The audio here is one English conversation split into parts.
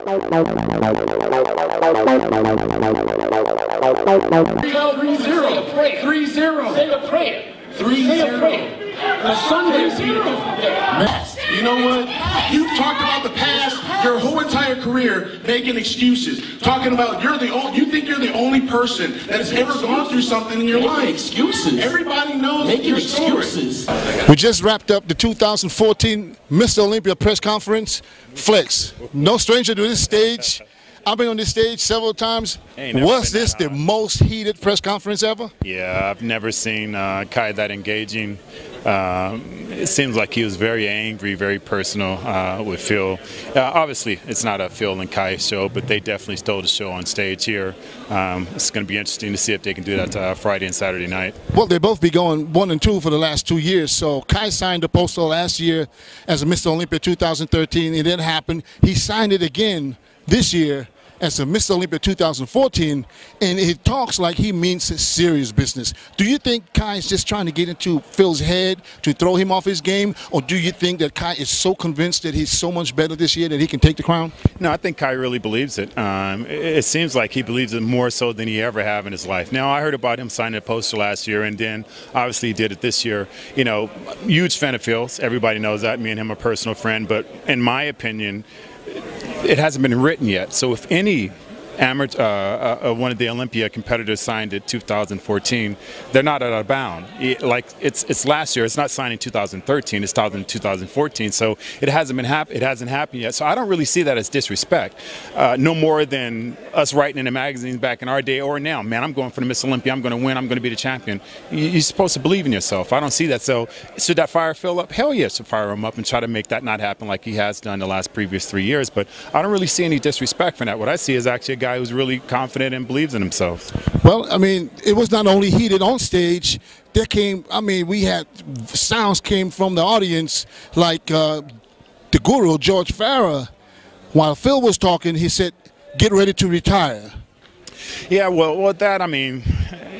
3-0. 3-0. Say a prayer. 3-0. The Sunday's here. You know what? You talked about the past your whole entire career, making excuses. Talking about you think you're the only person that's ever gone through something in your life. Excuses. Everybody knows Making your story. excuses. We just wrapped up the 2014 Mr. Olympia press conference. Flex, no stranger to this stage. I've been on this stage several times. Was this the most heated press conference ever? Yeah, I've never seen Kai that engaging. It seems like he was very angry, very personal with Phil. Obviously, it's not a Phil and Kai show, but they definitely stole the show on stage here. It's going to be interesting to see if they can do that Friday and Saturday night. Well, they'll both be going 1 and 2 for the last 2 years. So Kai signed the poster last year as a Mr. Olympia 2013. It didn't happen. He signed it again this year as a Mr. Olympia 2014, and it talks like he means serious business. Do you think Kai is just trying to get into Phil's head to throw him off his game, or do you think that Kai is so convinced that he's so much better this year that he can take the crown? No, I think Kai really believes it. It seems like he believes it more so than he ever have in his life. Now, I heard about him signing a poster last year, and then obviously he did it this year. You know, huge fan of Phil's. Everybody knows that. Me and him are personal friend, but in my opinion, it hasn't been written yet. So if any one of the Olympia competitors signed it 2014, they're not out of bound. It's last year. It's not signed in 2013. It's 2014. So it hasn't happened yet. So I don't really see that as disrespect. No more than us writing in the magazines back in our day or now. Man, I'm going for the Miss Olympia. I'm going to win. I'm going to be the champion. You're supposed to believe in yourself. I don't see that. So should that fire Phil up? Hell yes, should fire him up and try to make that not happen like he has done the previous 3 years. But I don't really see any disrespect for that. What I see is actually a guy who's really confident and believes in himself. Well, I mean, it was not only heated on stage. There came, I mean, we had sounds came from the audience like the guru, George Farah. While Phil was talking, he said, "Get ready to retire." Yeah, well, that, I mean,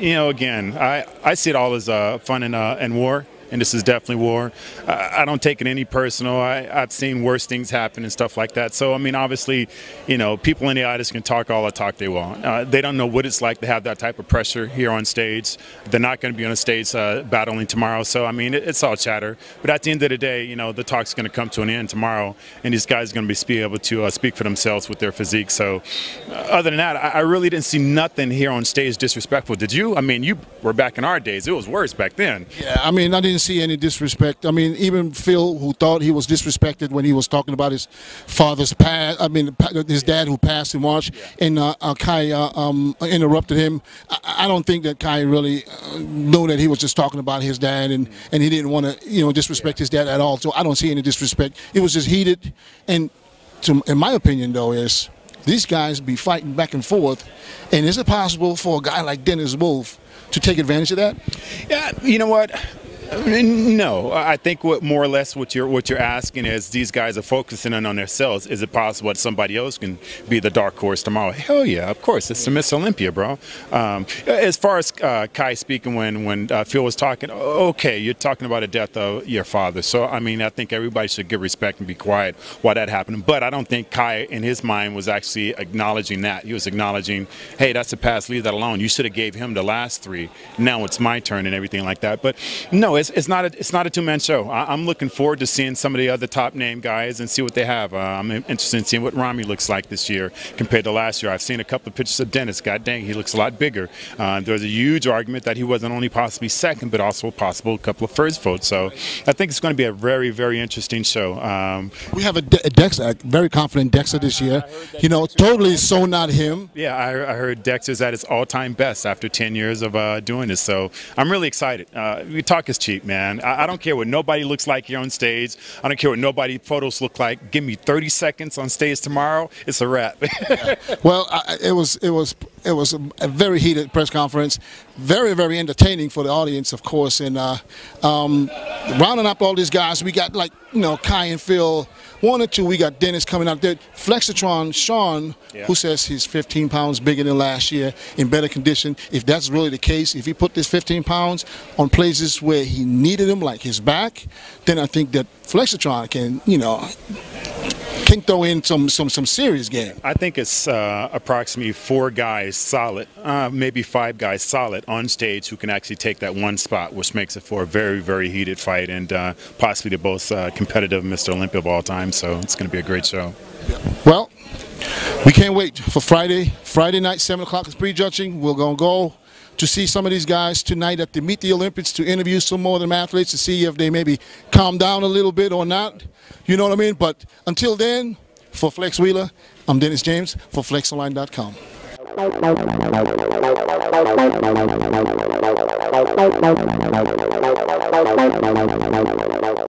you know, again, I see it all as fun and war. And this is definitely war. I don't take it any personal. I've seen worse things happen and stuff like that. So, I mean, obviously, you know, people in the audience can talk all the talk they want. They don't know what it's like to have that type of pressure here on stage. They're not going to be on a stage battling tomorrow. So, I mean, it's all chatter. But at the end of the day, you know, the talk's going to come to an end tomorrow, and these guys are going to be able to speak for themselves with their physique. So, other than that, I really didn't see nothing here on stage disrespectful. Did you? I mean, you were back in our days. It was worse back then. Yeah, I mean, I didn't see any disrespect. I mean, even Phil, who thought he was disrespected when he was talking about his father's past, I mean, his dad who passed in March, and Kai interrupted him. I don't think that Kai really knew that he was just talking about his dad, and he didn't want to, you know, disrespect his dad at all. So I don't see any disrespect. It was just heated, and in my opinion, though, is these guys be fighting back and forth, and is it possible for a guy like Dennis Wolf to take advantage of that? Yeah, you know what? No, I think more or less what you're asking is these guys are focusing in on themselves. Is it possible that somebody else can be the dark horse tomorrow? Hell yeah, of course. It's the Miss Olympia, bro. As far as Kai speaking when Phil was talking, okay, you're talking about the death of your father. So, I mean, I think everybody should give respect and be quiet while that happened. But I don't think Kai, in his mind, was actually acknowledging that. He was acknowledging, hey, that's the past, leave that alone. You should have gave him the last 3. Now it's my turn and everything like that. But no, it's not a two-man show. I'm looking forward to seeing some of the other top name guys and see what they have. I'm interested in seeing what Rami looks like this year compared to last year. I've seen a couple of pictures of Dennis. God dang, he looks a lot bigger. There's a huge argument that he wasn't only possibly second, but also possible a couple of first votes. So I think it's going to be a very, very interesting show. We have a Dexter, a very confident Dexter this year. You know, totally so not him. Yeah, I heard Dexter's at his all-time best after 10 years of doing this. So I'm really excited. Talk is cheap, man. I don't care what nobody looks like here on stage. I don't care what nobody photos look like. Give me 30 seconds on stage tomorrow. It's a wrap. Yeah. Well, it was a very heated press conference. Very, very entertaining for the audience, of course. And rounding up all these guys, we got, like, you know, Kai and Phil. 1 or 2, we got Dennis coming out there. Flexitron Sean, who says he's 15 pounds bigger than last year, in better condition. If that's really the case, if he put this 15 pounds on places where he needed them, like his back, then I think that Flexitron can, you know, can throw in some serious game. I think it's approximately 4 guys solid, maybe 5 guys solid on stage who can actually take that one spot, which makes it for a very, very heated fight, and possibly the most competitive Mr. Olympia of all time. So it's going to be a great show. Well, we can't wait for Friday. Friday night, 7 o'clock is prejudging. We're going to go to see some of these guys tonight at the Meet the Olympics to interview some more of them athletes to see if they maybe calm down a little bit or not. You know what I mean? But until then, for Flex Wheeler, I'm Dennis James for FlexOnline.com.